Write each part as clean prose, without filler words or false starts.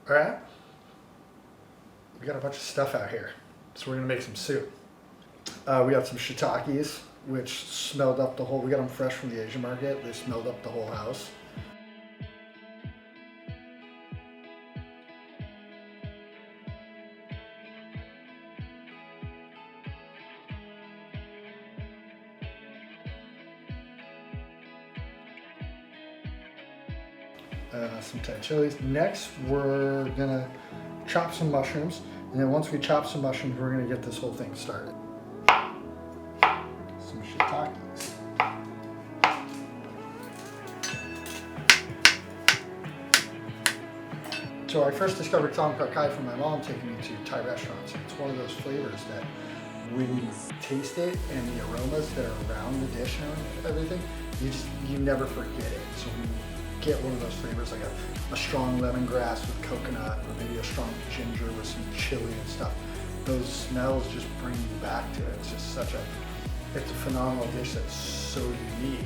All right. We got a bunch of stuff out here. So we're gonna make some soup. We got some shiitakes, which smelled up the whole, we got them fresh from the Asian market. They smelled up the whole house. Some Thai chilies. Next, we're gonna chop some mushrooms, and then once we chop some mushrooms, we're gonna get this whole thing started. Some shiitakes. So I first discovered Kha Gai from my mom taking me to Thai restaurants. It's one of those flavors that when you taste it and the aromas that are around the dish and everything, you never forget it. So when you get one of those flavors like a strong lemongrass with coconut, or maybe a strong ginger with some chili and stuff, those smells just bring you back to it. It's just it's a phenomenal dish that's so unique.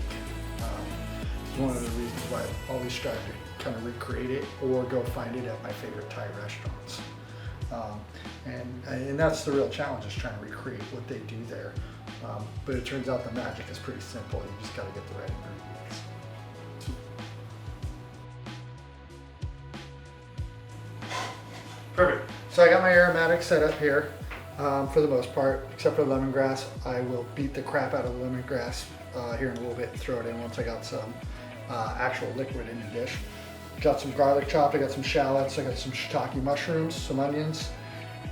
It's one of the reasons why I always strive to kind of recreate it or go find it at my favorite Thai restaurants. And that's the real challenge, is trying to recreate what they do there. But it turns out the magic is pretty simple. You just got to get the right ingredients. Perfect. So I got my aromatics set up here for the most part, except for lemongrass. I will beat the crap out of the lemongrass here in a little bit and throw it in once I got some actual liquid in the dish. Got some garlic chopped, I got some shallots, I got some shiitake mushrooms, some onions,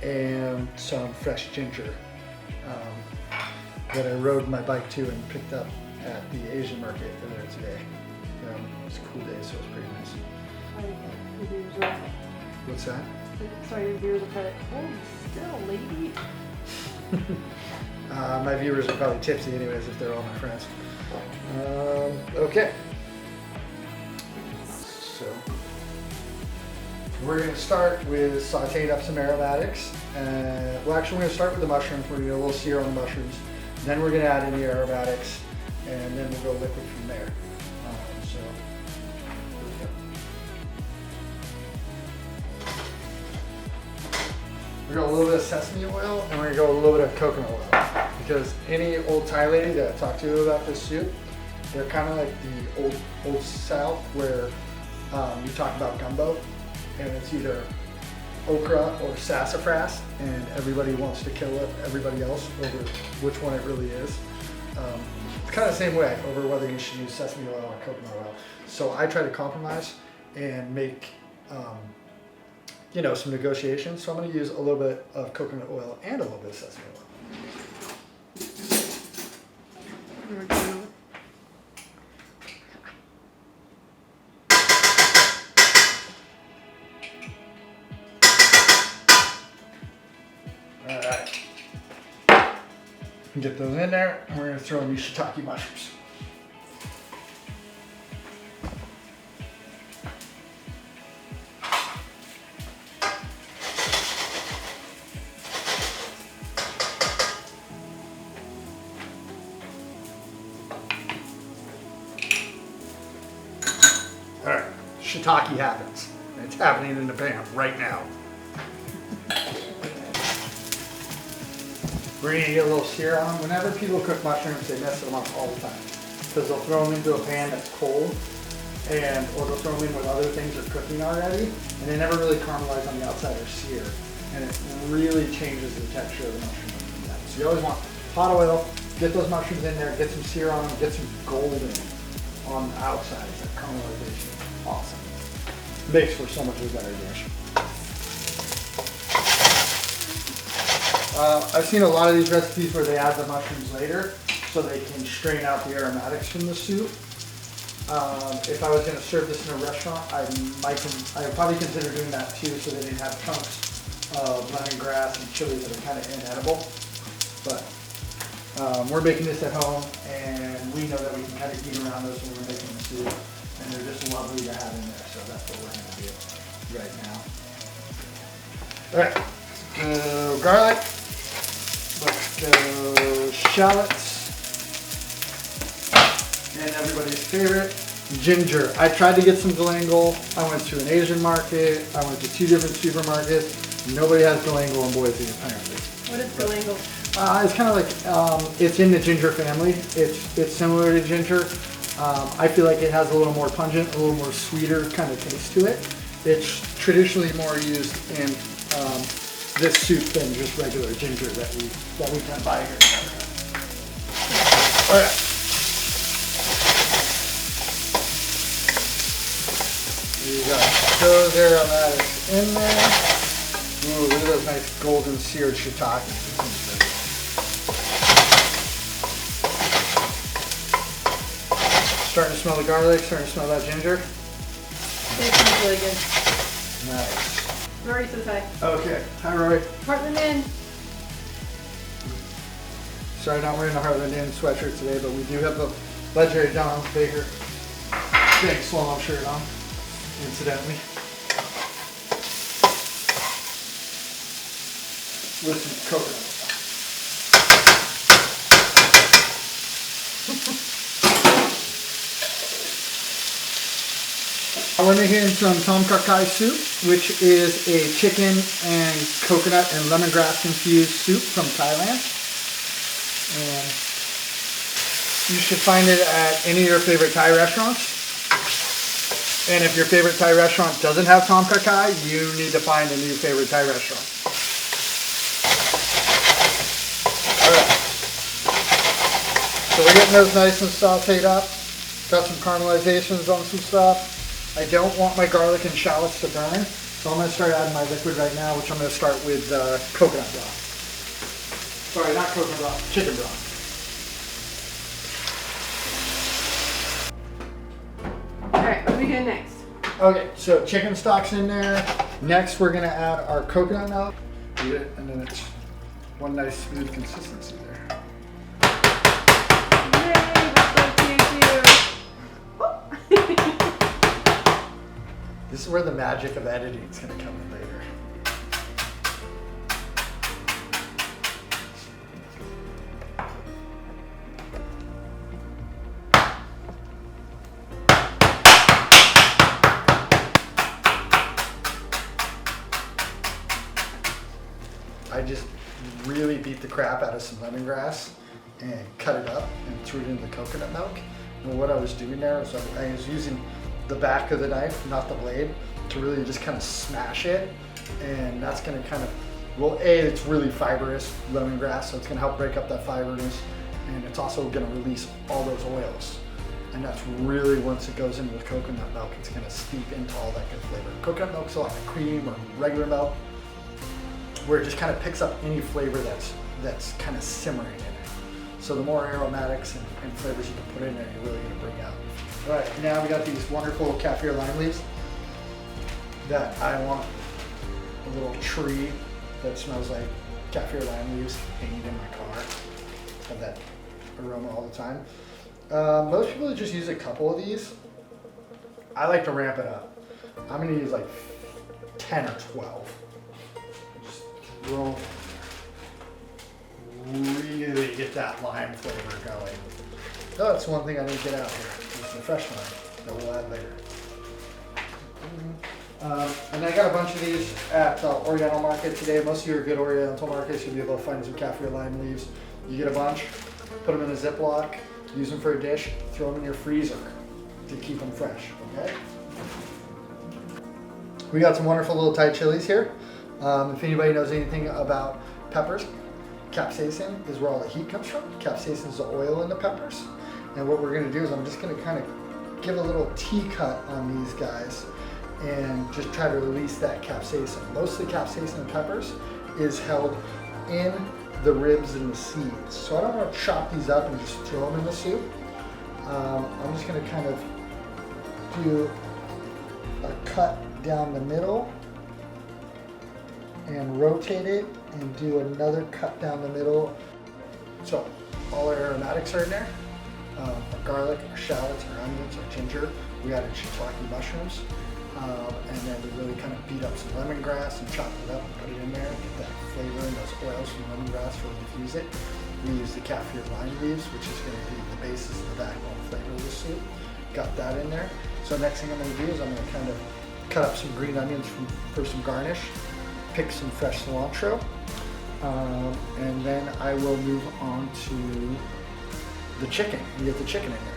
and some fresh ginger that I rode my bike to and picked up at the Asian market earlier today. It was a cool day, so it was pretty nice. What's that? Sorry, your viewers are probably, oh, still, lady. My viewers are probably tipsy anyways if they're all my friends. Okay. So, we're going to start with sauteing up some aromatics. Well, actually, we're going to start with the mushrooms. We're going to get a little sear on the mushrooms. Then we're going to add in the aromatics, and then we'll go liquid from there. We're going to go a little bit of sesame oil, and we're going to go a little bit of coconut oil. Because any old Thai lady that I talked to about this soup, they're kind of like the old South, where you talk about gumbo, and it's either okra or sassafras, and everybody wants to kill everybody else over which one it really is. It's kind of the same way over whether you should use sesame oil or coconut oil. So I try to compromise and make some negotiations. So I'm going to use a little bit of coconut oil and a little bit of sesame oil. All right. Get those in there, and we're going to throw in these shiitake mushrooms. All right, shiitake happens. It's happening in the pan right now. We're gonna get a little sear on them. Whenever people cook mushrooms, they mess them up all the time. Because they'll throw them into a pan that's cold, or they'll throw them in with other things that are cooking already, and they never really caramelize on the outside or sear. And it really changes the texture of the mushroom. So you always want hot oil, get those mushrooms in there, get some sear on them, get some golden on the outside. That caramelization is awesome. Makes for so much of a better dish. I've seen a lot of these recipes where they add the mushrooms later so they can strain out the aromatics from the soup. If I was going to serve this in a restaurant, I would probably consider doing that too, so they didn't have chunks of lemongrass and chili that are kind of inedible. But we're making this at home, and we know that we can kind of eat around those when we're making the soup, and they're just lovely to have in there. So that's what we're going to do right now. All right, so garlic. Let's go shallots, and everybody's favorite, Ginger. I tried to get some galangal. I went to an Asian market. I went to 2 different supermarkets. Nobody has galangal in Boise apparently. What is galangal? It's kind of like, it's in the ginger family. It's similar to ginger. I feel like it has a little more pungent, a little more sweeter kind of taste to it. It's traditionally more used in this soup than just regular ginger that we can buy here. All right. You got those aromatics in there. Ooh, look at those nice golden seared shiitake. Starting to smell the garlic, starting to smell that ginger. It smells really good. Nice. Rory says hi. Okay, hi Rory. Heartland Inn. Sorry, not wearing a Heartland Inn sweatshirt today, but we do have the legendary Don Baker big swallow shirt on, incidentally. With some coconut. We're making some Kha Gai soup, which is a chicken and coconut and lemongrass infused soup from Thailand. And you should find it at any of your favorite Thai restaurants. And if your favorite Thai restaurant doesn't have Kha Gai, you need to find a new favorite Thai restaurant. Alright. So we're getting those nice and sauteed up. Got some caramelizations on some stuff. I don't want my garlic and shallots to burn, so I'm going to start adding my liquid right now, which I'm going to start with coconut broth. Sorry, not coconut broth, chicken broth. Alright, what are we doing next? Okay, so chicken stock's in there. Next, we're going to add our coconut milk. Eat it, and then it's one nice smooth consistency there. Yay, that's so cute. This is where the magic of editing is going to come in later. I just really beat the crap out of some lemongrass and cut it up and threw it in the coconut milk. And what I was doing there is I was using the back of the knife, not the blade, to really just kind of smash it. And that's going to kind of, well, it's really fibrous lemongrass, so it's going to help break up that fiberiness. And it's also going to release all those oils. And that's really, once it goes into the coconut milk, it's going to steep into all that good flavor. Coconut milk's a lot like cream or regular milk, where it just kind of picks up any flavor that's kind of simmering in it. So the more aromatics and flavors you can put in there, you're really going to bring out. All right, now we got these wonderful Kaffir lime leaves that I want a little tree that smells like Kaffir lime leaves hanging in my car. Have that aroma all the time. Most people just use a couple of these. I like to ramp it up. I'm going to use like 10 or 12. Just really get that lime flavor going. Oh, that's one thing I didn't get out here. It's the fresh lime that we'll add later. And I got a bunch of these at Oriental Market today. Most of your good Oriental markets, you'll be able to find some Kaffir lime leaves. You get a bunch, put them in a Ziploc, use them for a dish, throw them in your freezer to keep them fresh, okay? We got some wonderful little Thai chilies here. If anybody knows anything about peppers, capsaicin is where all the heat comes from. Capsaicin is the oil in the peppers. And what we're gonna do is I'm just gonna kind of give a little T-cut on these guys and just try to release that capsaicin. Most of the capsaicin in peppers is held in the ribs and the seeds. So I don't want to chop these up and just throw them in the soup. I'm just gonna kind of do a cut down the middle and rotate it and do another cut down the middle. So all our aromatics are in there. Our garlic, our shallots, our onions, our ginger. We added shiitake mushrooms. And then we really kind of beat up some lemongrass and chop it up and put it in there and get that flavor and those oils from lemongrass to infuse it. We use the Kaffir lime leaves, which is going to be the basis of the backbone flavor of the soup. got that in there. So next thing I'm gonna do is I'm gonna kind of cut up some green onions for some garnish, pick some fresh cilantro, and then I will move on to the chicken and get the chicken in there.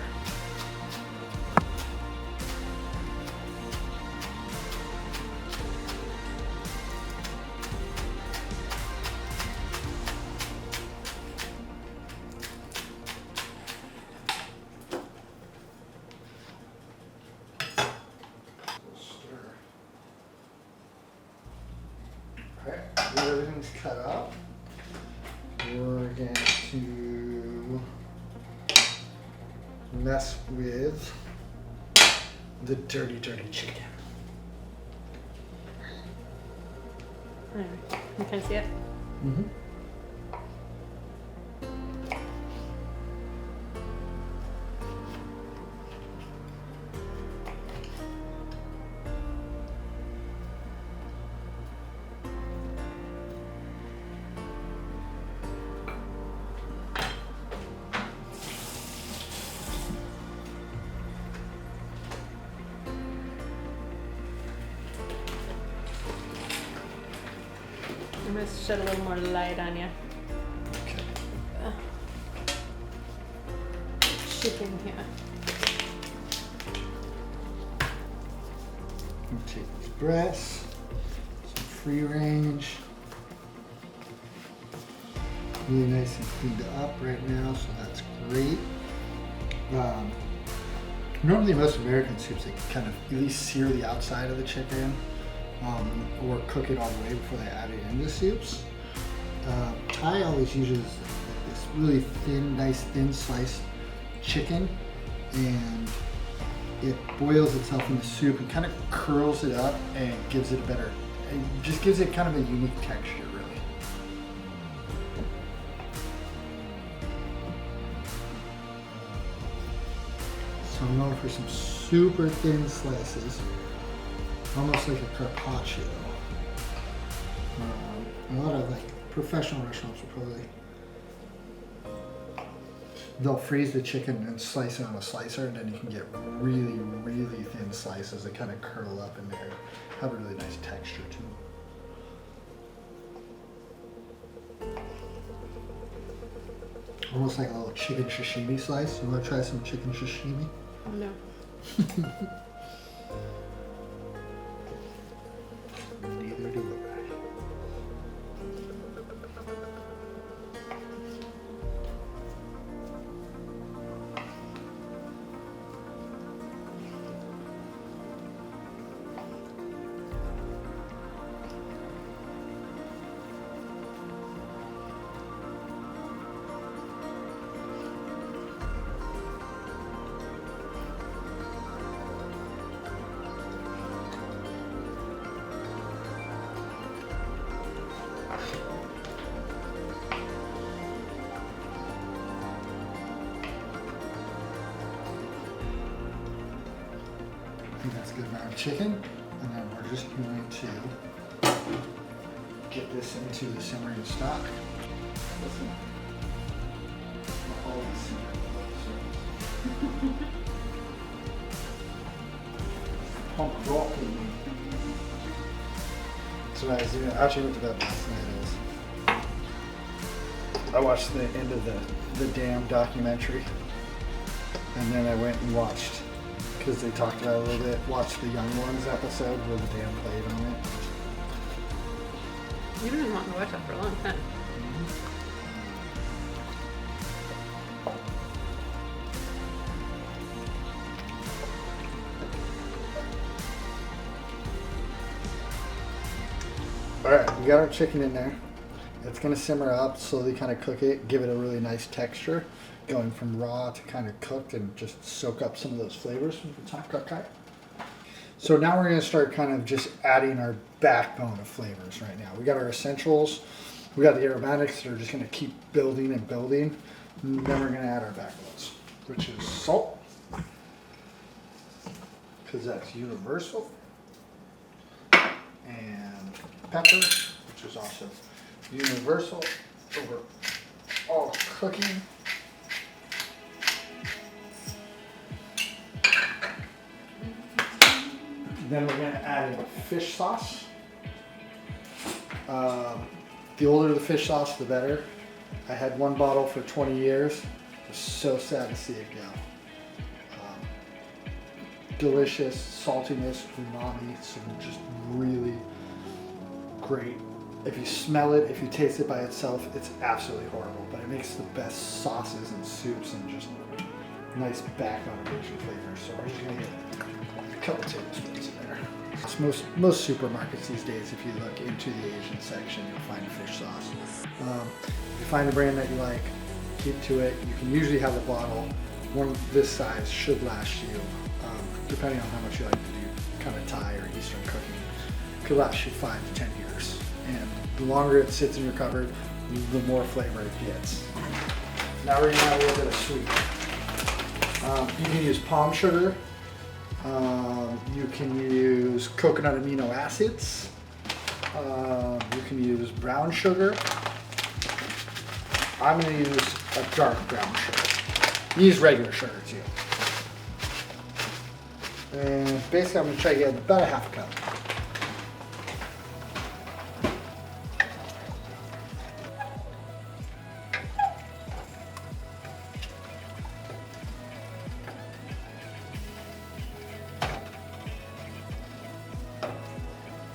Alright, everything's cut up. We're going to mess with the dirty chicken. Alright, you can see it? Mm-hmm. I'm going to shed a little more light on you. Okay. Chicken here. I'm gonna take these breasts, some free range. Really nice and cleaned up right now, so that's great. Normally most American soups, they kind of at least sear the outside of the chicken or cook it all the way before they add it into soups. Thai always uses this really thin, nice thin sliced chicken, and it boils itself in the soup and kind of curls it up and gives it a better, it just gives it kind of a unique texture, really. So I'm going for some super thin slices, almost like a carpaccio. A lot of like professional restaurants will probably, they'll freeze the chicken and slice it on a slicer, and then you can get really, really thin slices that kind of curl up in there, have a really nice texture to them. Almost like a little chicken sashimi slice. You want to try some chicken sashimi? No. Neither do I. I think that's a good amount of chicken, and then we're just going to get this into the simmering stock. Listen, not always simmering. Pump broccoli. That's what I was doing. I actually went to bed last night. I watched the end of the Dam documentary, and then I went and watched, because they talked about it a little bit, watched the Young Ones episode where the Dam played on it. You've been wanting to watch that for a long time. Alright, we got our chicken in there. It's going to simmer up, slowly kind of cook it, give it a really nice texture, going from raw to kind of cooked, and just soak up some of those flavors from the top Kha Gai. So now we're going to start kind of just adding our backbone of flavors right now. We got our essentials, we got the aromatics that are just going to keep building and building, and then we're going to add our backbones, which is salt, because that's universal, and pepper, which is also universal over all cooking. Then we're gonna add in fish sauce. The older the fish sauce, the better. I had one bottle for 20 years. I was so sad to see it go. Delicious saltiness, umami, some just really great. If you smell it, if you taste it by itself, it's absolutely horrible, but it makes the best sauces and soups and just nice backbone of Asian flavor. So we're just gonna get a couple tablespoons in there. Most supermarkets these days, if you look into the Asian section, you'll find fish sauce. If you find a brand that you like, keep to it. You can usually have a bottle. One this size should last you, depending on how much you like to do kind of Thai or Eastern cooking, could last you 5 to 10 years. And the longer it sits in your cupboard, the more flavor it gets. Now we're gonna add a little bit of sweet. You can use palm sugar. You can use coconut amino acids. You can use brown sugar. I'm gonna use a dark brown sugar. Use regular sugar too. And basically I'm gonna try to get about a half a cup.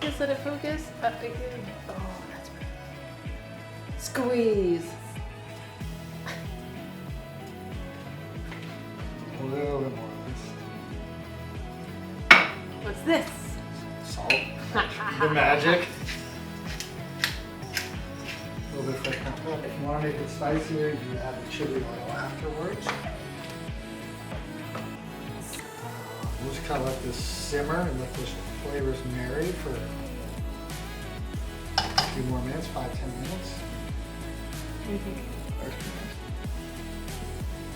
Just let it focus. Oh, that's right. Squeeze. A little bit more of What's this? this. Salt. The magic. A little bit of fresh pepper. If you want to make it spicier, you add the chili oil afterwards. We'll just kind of let this simmer and let those flavors marinate for a few more minutes, 5-10 minutes.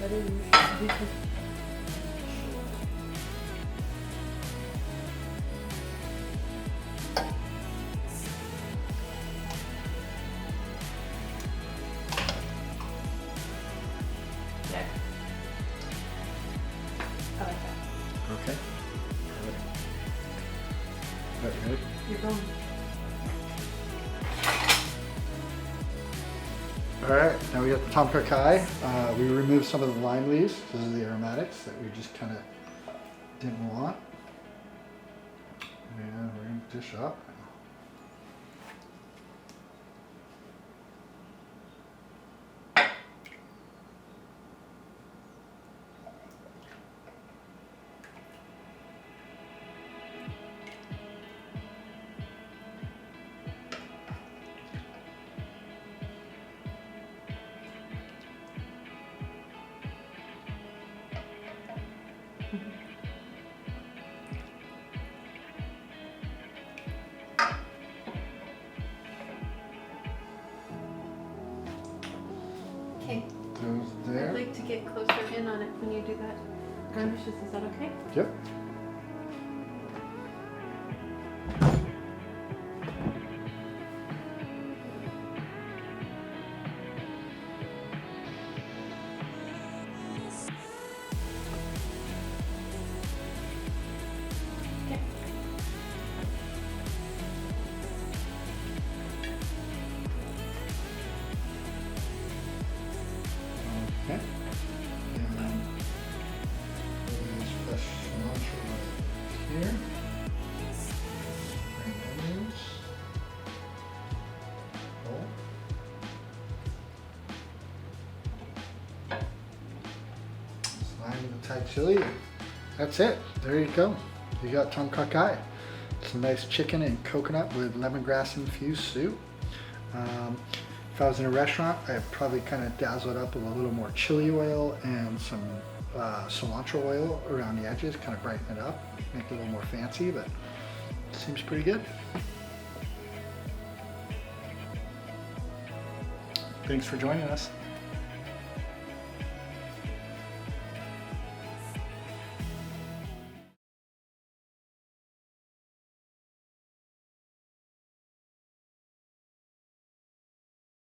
That is yeah. I like that. Okay. Ready? You're going. All right, now we got the Kha Gai. We removed some of the lime leaves. Those are the aromatics that we just kind of didn't want. And we're gonna dish up. Okay. Those I'd there. like to get closer in on it when you do that. Garnishes, is that okay? Yep. Okay. Okay. And then we'll use fresh cilantro right here. Green onions. Oh. Slime with the Thai chili. That's it. There you go. You got Kha Gai. Some nice chicken and coconut with lemongrass infused soup. If I was in a restaurant, I'd probably kind of dazzle it up with a little more chili oil and some cilantro oil around the edges, kind of brighten it up, make it a little more fancy, but it seems pretty good. Thanks for joining us.